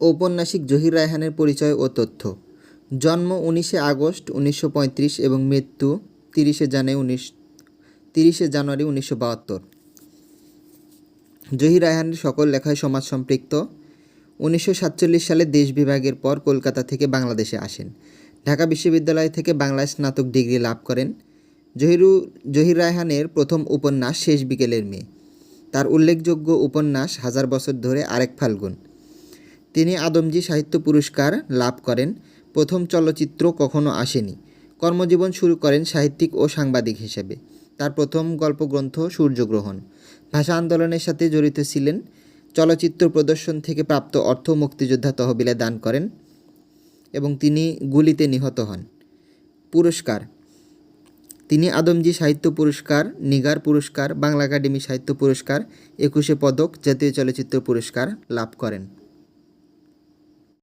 ঔপন্যাসিক জহির রায়হানের পরিচয় ও তথ্য। জন্ম 19 আগস্ট 1935 এবং মৃত্যু 30 জানুয়ারি 1972। জহির রায়হানের সকল লেখায় সমাজ সম্পৃক্ত। 1947 সালে দেশ বিভাগের পর কলকাতা থেকে বাংলাদেশে আসেন। ঢাকা বিশ্ববিদ্যালয় থেকে বাংলায় স্নাতক ডিগ্রি লাভ করেন। জহির রায়হানের প্রথম উপন্যাস শেষ বিকেলের মেয়ে। তার উল্লেখযোগ্য উপন্যাস হাজার বছর ধরে, আরেক ফাল্গুন। তিনি আদমজী সাহিত্য পুরস্কার লাভ করেন। প্রথম চলচ্চিত্র কখনো আসেনি। কর্মজীবন শুরু করেন সাহিত্যিক ও সাংবাদিক হিসেবে। তার প্রথম গল্পগ্রন্থ সূর্যগ্রহণ। ভাষা আন্দোলনের সাথে জড়িত ছিলেন। চলচ্চিত্র প্রদর্শন থেকে প্রাপ্ত অর্থ মুক্তিযোদ্ধা তহবিলে দান করেন এবং তিনি গুলিতে নিহত হন। পুরস্কার: তিনি আদমজী সাহিত্য পুরস্কার, নিগার পুরস্কার, বাংলা একাডেমি সাহিত্য পুরস্কার, 21 পদক, জাতীয় চলচ্চিত্র পুরস্কার লাভ করেন।